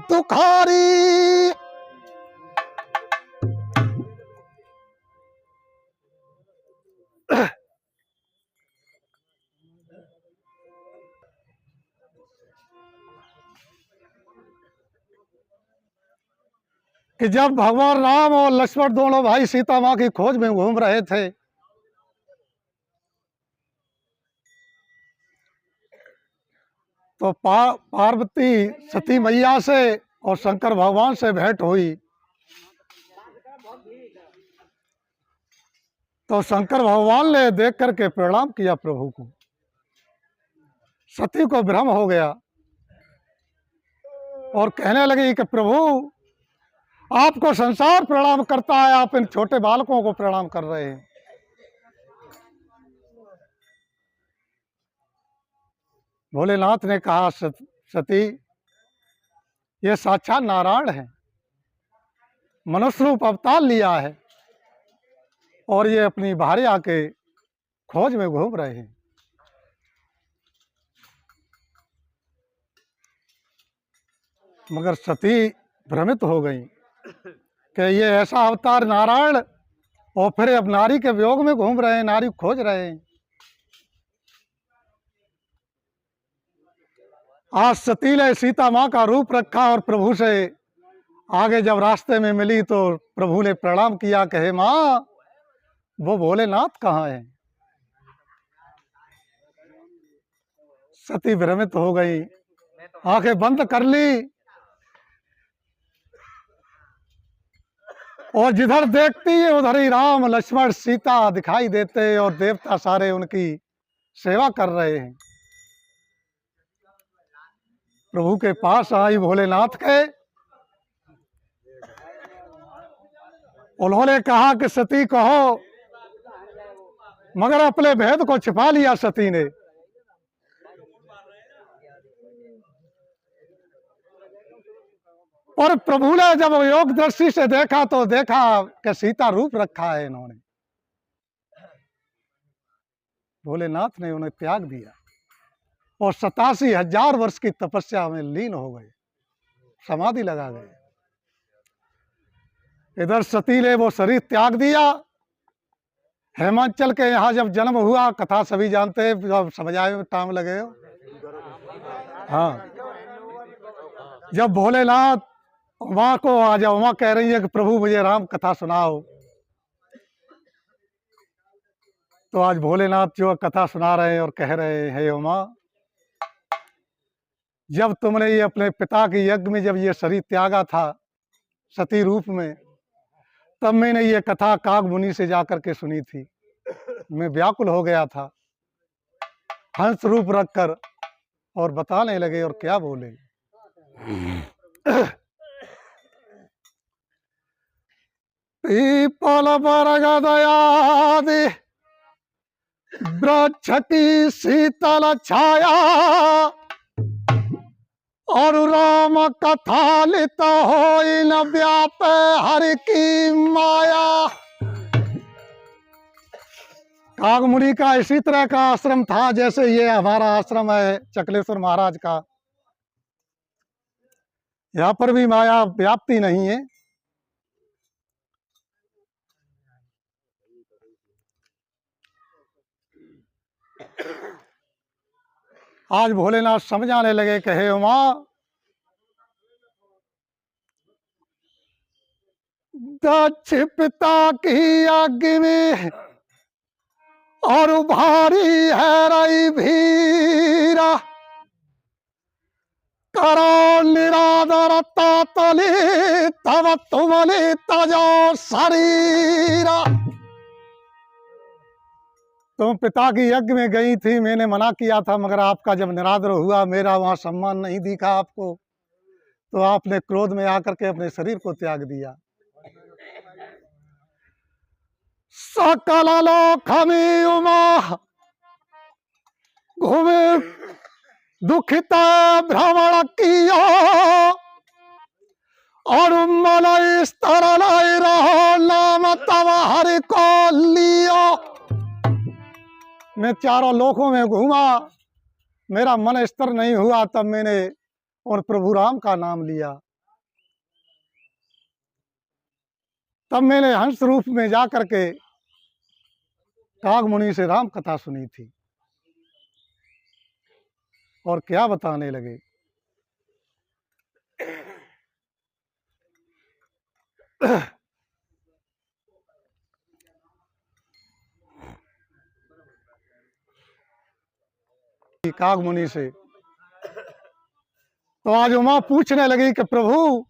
दुखारी। कि जब भगवान राम और लक्ष्मण दोनों भाई सीता माँ की खोज में घूम रहे थे, तो पार्वती सती मैया से और शंकर भगवान से भेंट हुई। तो शंकर भगवान ने देख करके प्रणाम किया प्रभु को। सती को भ्रम हो गया और कहने लगी कि प्रभु, आपको संसार प्रणाम करता है, आप इन छोटे बालकों को प्रणाम कर रहे हैं। भोलेनाथ ने कहा, सती, ये साक्षात नारायण है, मनुष्य रूप अवतार लिया है और ये अपनी भार्या के खोज में घूम रहे हैं। मगर सती भ्रमित हो गई कि ये ऐसा अवतार नारायण, और फिर अब नारी के वियोग में घूम रहे हैं, नारी खोज रहे हैं। आज सती ने सीता माँ का रूप रखा और प्रभु से आगे जब रास्ते में मिली तो प्रभु ने प्रणाम किया, कहे माँ, वो भोलेनाथ कहाँ है? सती भ्रमित हो गई, आंखें बंद कर ली और जिधर देखती है उधर ही राम लक्ष्मण सीता दिखाई देते और देवता सारे उनकी सेवा कर रहे हैं। प्रभु के पास आई भोलेनाथ के, उन्होंने कहा कि सती कहो, मगर अपने भेद को छिपा लिया सती ने। और प्रभु ने जब योग दृष्टि से देखा तो देखा कि सीता रूप रखा है इन्होंने। भोलेनाथ ने उन्हें त्याग दिया और 87,000 वर्ष की तपस्या में लीन हो गए, समाधि लगा गए। इधर सती ने वो शरीर त्याग दिया। हेमांचल के यहाँ जब जन्म हुआ, कथा सभी जानते हैं, जब समझाए में टाइम लगे हो। हाँ, जब भोलेनाथ उमा को आ जाओ, उमा कह रही है कि प्रभु मुझे राम कथा सुनाओ, तो आज भोलेनाथ जो कथा सुना रहे हैं और कह रहे हैं, उमा, जब तुमने ये अपने पिता के यज्ञ में जब ये शरीर त्यागा था सती रूप में, तब मैंने ये कथा काग मुनि से जाकर के सुनी थी। मैं व्याकुल हो गया था, हंस रूप रखकर और बताने लगे और क्या बोले। पीपल बरगद आदि वृक्ष की शीतल छाया, और राम कथा लित होई न व्यापे हरि की माया। कागमुनि का इसी तरह का आश्रम था जैसे ये हमारा आश्रम है चकलेश्वर महाराज का। यहाँ पर भी माया व्याप्ति नहीं है। आज भोलेनाथ समझाने लगे, कहे उमा, दक्ष पिता की आज्ञा में और भारी है रई भीरा, करो निरादर तातली तब तुमने तजो शरीरा। तुम पिता की यज्ञ में गई थी, मैंने मना किया था, मगर आपका जब निरादर हुआ, मेरा वहां सम्मान नहीं दिखा आपको, तो आपने क्रोध में आकर के अपने शरीर को त्याग दिया। सकल लोक में उमा घूमे दुखित भ्रमण किया, और मलय स्तर लय रहो नाम तब हरि को लियो। मैं चारों लोकों में घूमा, मेरा मन स्थिर नहीं हुआ, तब मैंने और प्रभु राम का नाम लिया। तब मैंने हंस रूप में जा करके काग मुनि से राम कथा सुनी थी। और क्या बताने लगे। काग मुनि से तो आज उमा पूछने लगी कि प्रभु,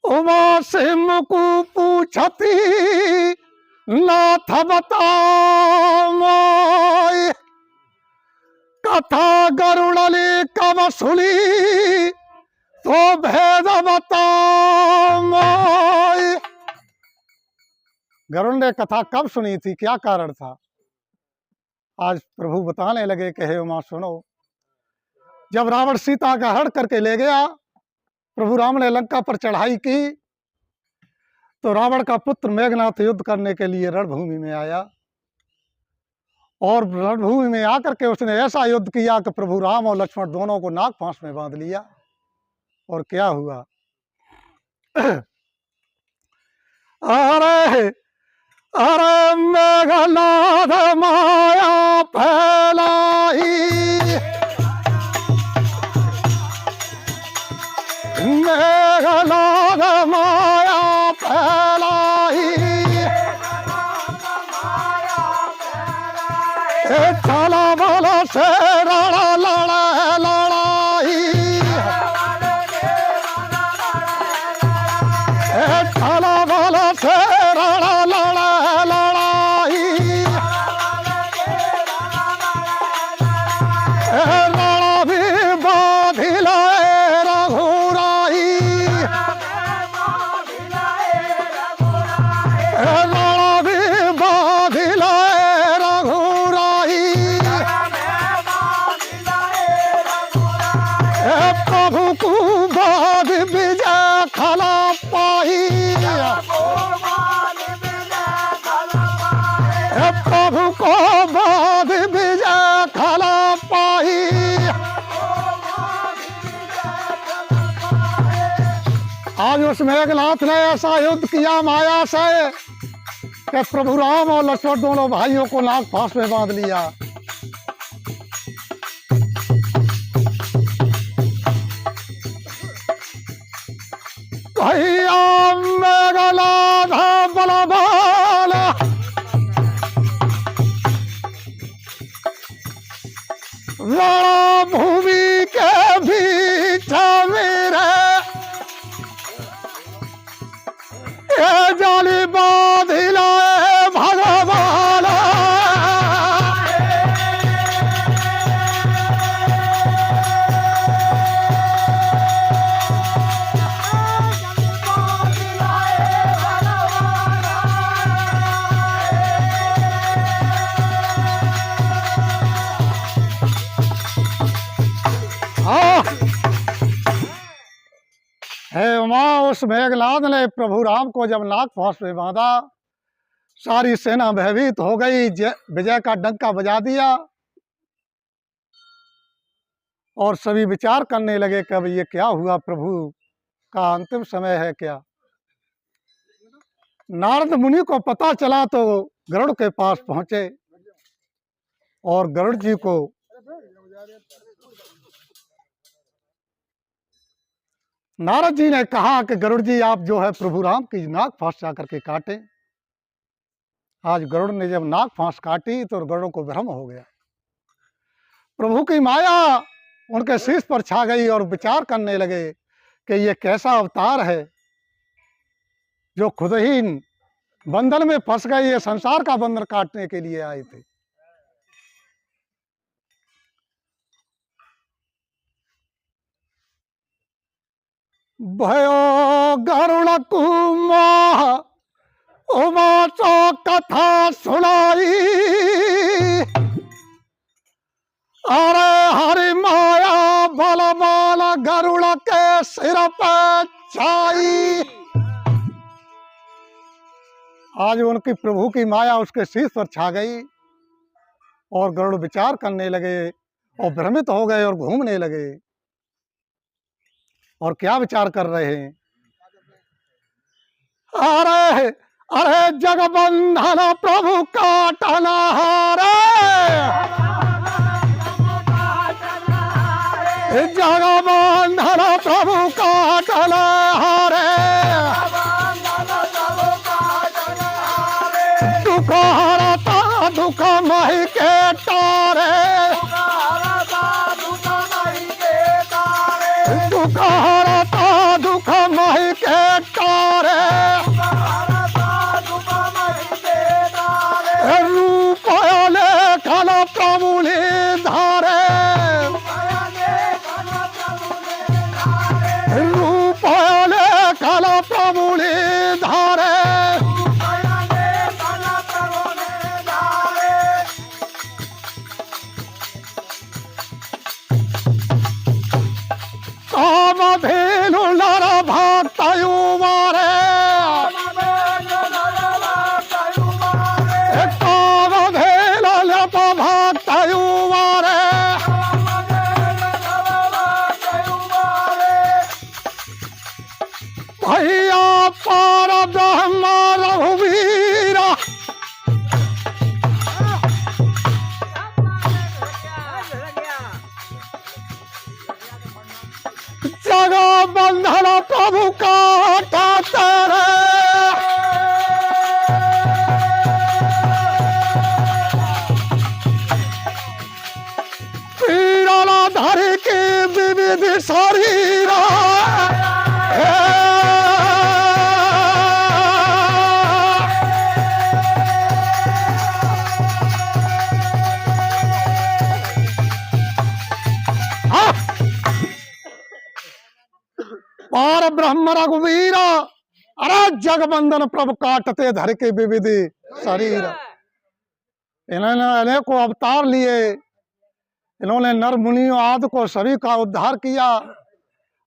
उमा से मुकु पूछती नाथ बताओ, कथा गरुड़ली कब सुनी तो भेद बताओ। गरुड़ ने कथा कब सुनी थी, क्या कारण था। आज प्रभु बताने लगे कि हे उमा सुनो, जब रावण सीता का हरण करके ले गया, प्रभु राम ने लंका पर चढ़ाई की, तो रावण का पुत्र मेघनाथ युद्ध करने के लिए रणभूमि में आया। और रणभूमि में आकर के उसने ऐसा युद्ध किया कि प्रभु राम और लक्ष्मण दोनों को नाग फांस में बांध लिया। और क्या हुआ, अरे अरे मेघनाथ माया फैलाई, मेघनाथ माया फैलाई, चला बोला से लड़ा लड़ा लड़ाई, चला बोला से लड़ा लड़ा लड़ाई, लड़ा भी बाधिला रघुराई, लड़ा भी बाधिला रघुराई, प्रभु को बाध विजय खला पाई, प्रभु को बाध विजय खला पाई। आज उस मेघनाथ ने ऐसा युद्ध किया माया से कि प्रभु राम और लक्ष्मण दोनों भाइयों को नाग फांस में बांध लिया। भैया मेघनाथ बलवान, रण भूमि के बीच मेरे ये जाली बाधिला भगवान, हे उमा, उस मेघनाथ ने प्रभु राम को जब नाग फांस में बांधा, सारी सेना भयभीत हो गई, विजय का डंका बजा दिया और सभी विचार करने लगे कि अब ये क्या हुआ, प्रभु का अंतिम समय है क्या। नारद मुनि को पता चला तो गरुड़ के पास पहुंचे और गरुड़ जी को नारद जी ने कहा कि गरुड़ जी आप जो है प्रभु राम की नाग फांस जा करके काटे। आज गरुड़ ने जब नाग फांस काटी तो गरुड़ को भ्रम हो गया, प्रभु की माया उनके शीश पर छा गई और विचार करने लगे कि ये कैसा अवतार है जो खुद ही बंधन में फंस गए, ये संसार का बंधन काटने के लिए आए थे। भयो गरुड़ कुमाह उमा तो कथा सुनाई, अरे हरि माया बल बाल गरुड़ के सिर पर छाई। आज उनकी प्रभु की माया उसके शीश पर छा गई और गरुड़ विचार करने लगे और भ्रमित हो गए और घूमने लगे। और क्या विचार कर रहे हैं, अरे अरे जगबंधन प्रभु काटना हारे, जगबंधन प्रभु काटना हारे, दुख हरता दुख मही के तारे, दुख हरता दुख मही के तारे, रूप लेखन प्रभु धारे, रूप लेखन प्रभु धारे, कामधेनु नर भक्त युवारे, कामधेनु नर भक्त युवारे, भैया पर ब्रह्म रघुवीरा, जगबंधन प्रभु काटते रे, पीड़ा धरि के विविध शरीरा, पार ब्रह्म रघुवीरा, अरे जगबंधन प्रभु काटते धर के विविधि शरीर। इन्होंने अनेकों अवतार लिए, इन्होंने नर मुनियों आदि को सभी का उद्धार किया,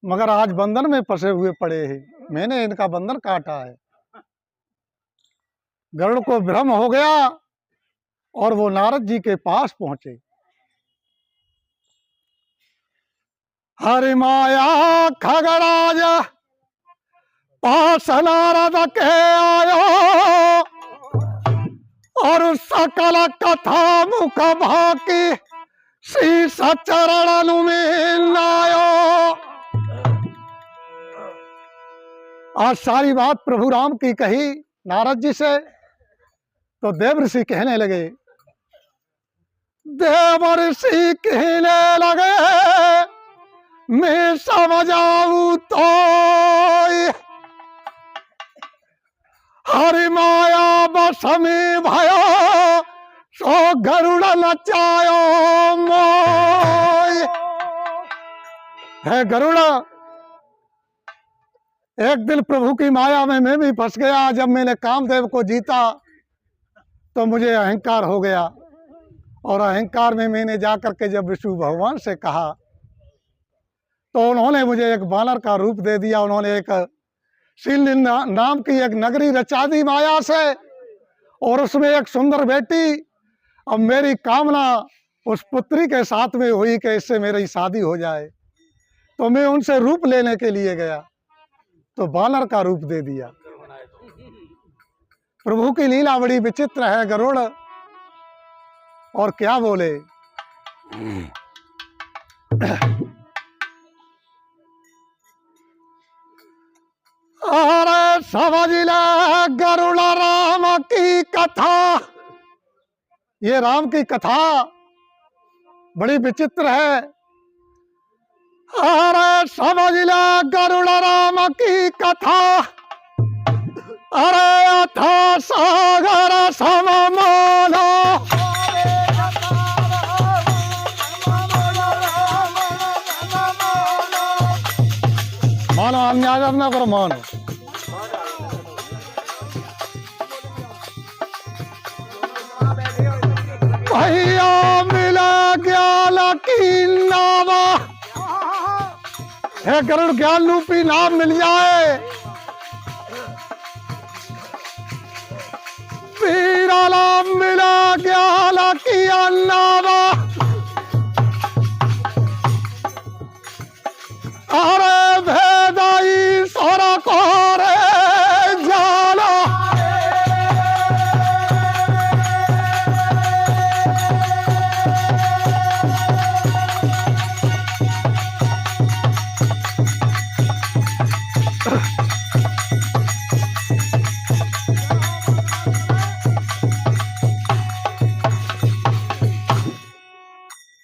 मगर आज बंधन में फंसे हुए पड़े हैं। मैंने इनका बंधन काटा है। गरुड़ को भ्रम हो गया और वो नारद जी के पास पहुंचे। हरि माया खगराज पास नारद के आयो, और सकल कथा मुख भाकी शीस चरण में आयो। आज सारी बात प्रभु राम की कही नारद जी से, तो देव ऋषि कहने लगे, देव ऋषि कहने लगे, मैं समझाऊं तो हरि माया बस में भयो, सो गरुड़ नचायो मोय। है गरुड़, एक दिन प्रभु की माया में मैं भी फंस गया। जब मैंने कामदेव को जीता तो मुझे अहंकार हो गया, और अहंकार में मैंने जाकर के जब विष्णु भगवान से कहा तो उन्होंने मुझे एक बानर का रूप दे दिया। उन्होंने एक शील नाम की एक नगरी रचा दी माया से, और उसमें एक सुंदर बेटी। अब मेरी कामना उस पुत्री के साथ में हुई कि इससे मेरी शादी हो जाए, तो मैं उनसे रूप लेने के लिए गया तो बानर का रूप दे दिया। प्रभु की लीला बड़ी विचित्र है गरुड़। और क्या बोले, अरे समझ ले गरुड़ राम की कथा। ये राम की कथा बड़ी विचित्र है। अरे समझ ले गरुड़ राम की कथा, अरे अथा सागर सममानो, मानो अन्याय न करो, मानो। भैया मिला ज्ञान की नावा, है गरुड़ ज्ञान रूपी नाम मिल जाए। पीराला मिला ज्ञान की नावा, अरे भेदाई सोरा को रे जा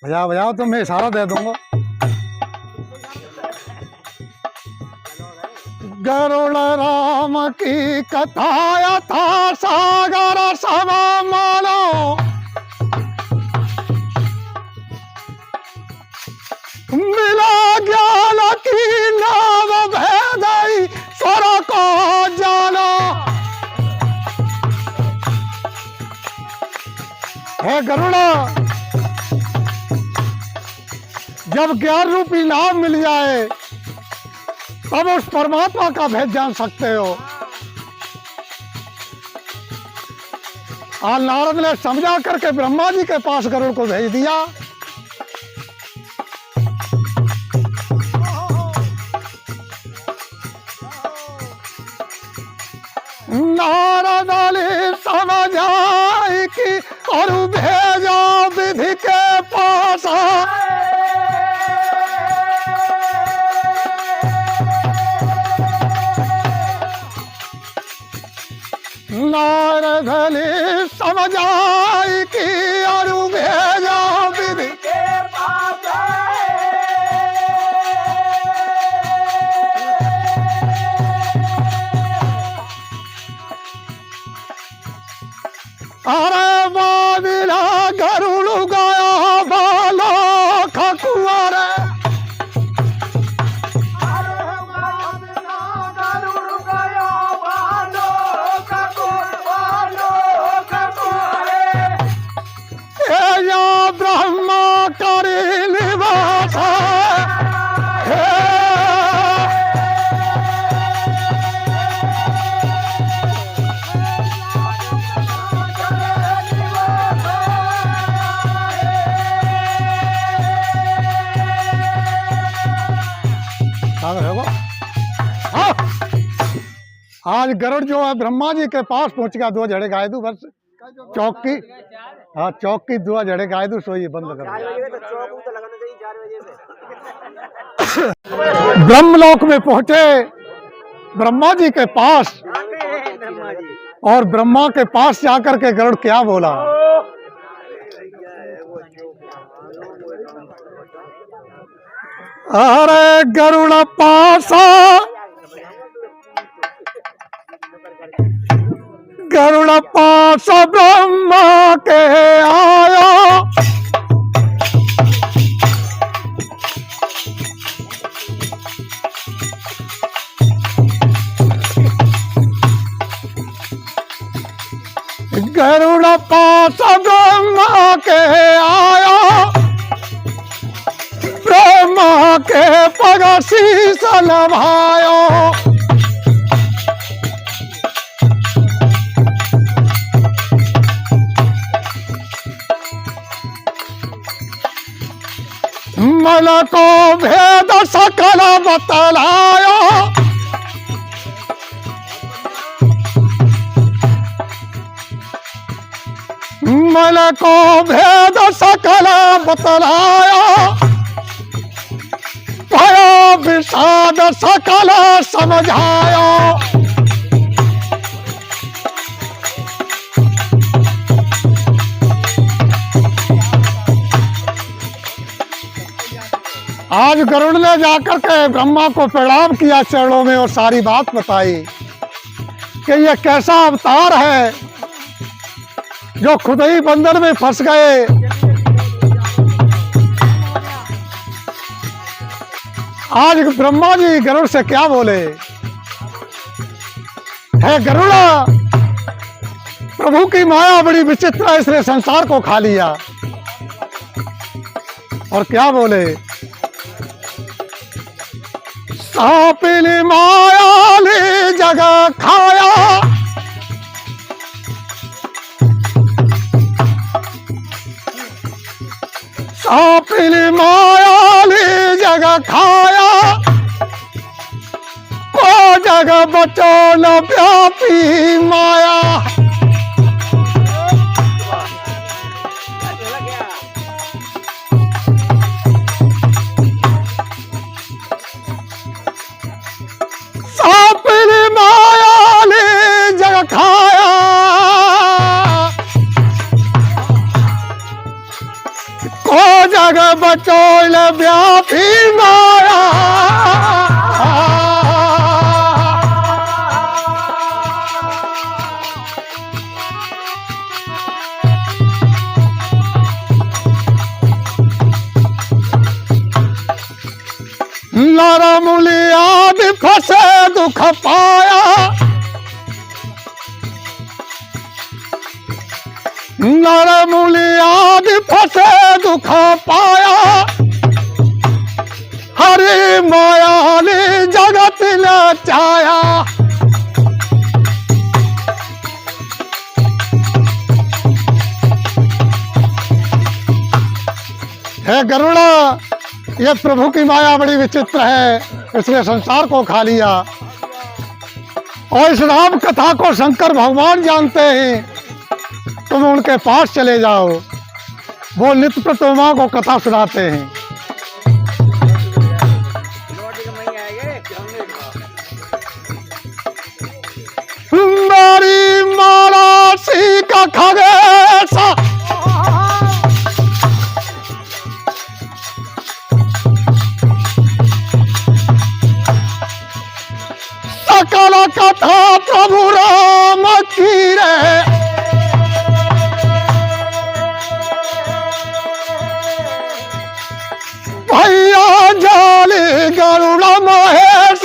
बजाओ बजाओ, तो मैं इशारा दे दूंगा। गरुड़ राम की कथा यथा सागर सम मानो, मिला ज्ञान की नाम भेदई स्वर को जानो। हे गरुड़ा, जब ज्ञान रूपी नाम मिल जाए तब उस परमात्मा का भेद जान सकते हो। और नारद ने समझा करके ब्रह्मा जी के पास गरुड़ को भेज दिया। नारद ने समझाई कि और भेजो विधि के पास। नारद ने समझाई कि और भेजो विधि के पास। अरे बाबिला गरुड़ गया बालो खकुआर। ब्रह्मा करी निवास आज गरुड़ जो है ब्रह्मा जी के पास पहुंच गया। दो जड़े गाय दू बस चौकी, हाँ चौकी दो जड़े गाय दू सोई बंद कर। ब्रह्मलोक में पहुंचे ब्रह्मा जी के पास, और ब्रह्मा के पास जाकर के गरुड़ क्या बोला। अरे गरुड़ पासा, गरुड़ पास ब्रह्मा के आया। गरुड़ पास ब्रह्मा के आया। ब्रह्मा के पग शीस नभायो। मन को भेद सकल बतलायो। मन को भेद सकल बतलाया। भय विषाद सकल समझायो। आज गरुड़ ने जाकर के ब्रह्मा को प्रणाम किया चरणों में, और सारी बात बताई कि यह कैसा अवतार है जो खुद ही बंदर में फंस गए। आज ब्रह्मा जी गरुड़ से क्या बोले, है गरुड़ा, प्रभु की माया बड़ी विचित्र है, इसने संसार को खा लिया। और क्या बोले, सापिली माया ले जगह खाया। सापिली माया ले जगह खाया। को जगह बचो न व्यापी माया। सापिली माया ले जगह खाया। को जगह नरमुली आदि फंसे दुख पाया, नरमुली आदि फंसे दुख पाया, हरि माया ने जगत नचाया। हे गरुड़ा, ये प्रभु की माया बड़ी विचित्र है, इसने संसार को खा लिया। और इस राम कथा को शंकर भगवान जानते हैं, तुम उनके पास चले जाओ, वो नित्य प्रतिमा को कथा सुनाते हैं। सुंदरी मारा सी का खगेसा, सकल कथा प्रभु राम की रे, भैया जाली गरुड़ महेश,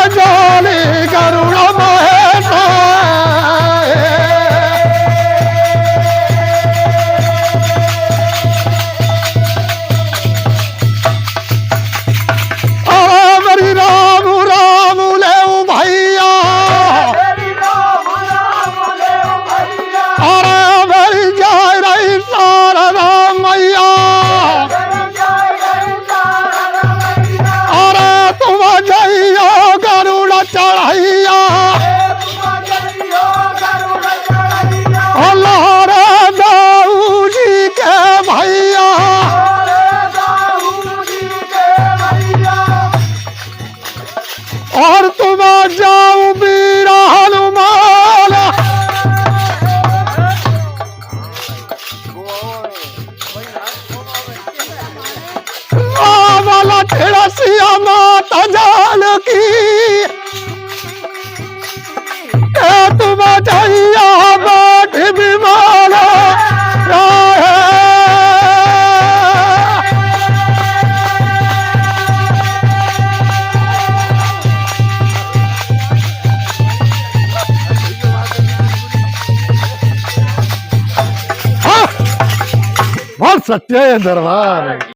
जाली गरुड़ महेश। मेरी राम राम ले भैया, अरे मेरी जय रही सारा मैया, अरे तुम जइयो गरुड़ चढ़ैया, अल्लाह रे दाऊ जी के भैया, और तुम जाओ वीर हनुमान, वाला ठेड़सिया माता जानकी, तुम जइया बाट विमान राहे। बहुत सच्चे दरबार है।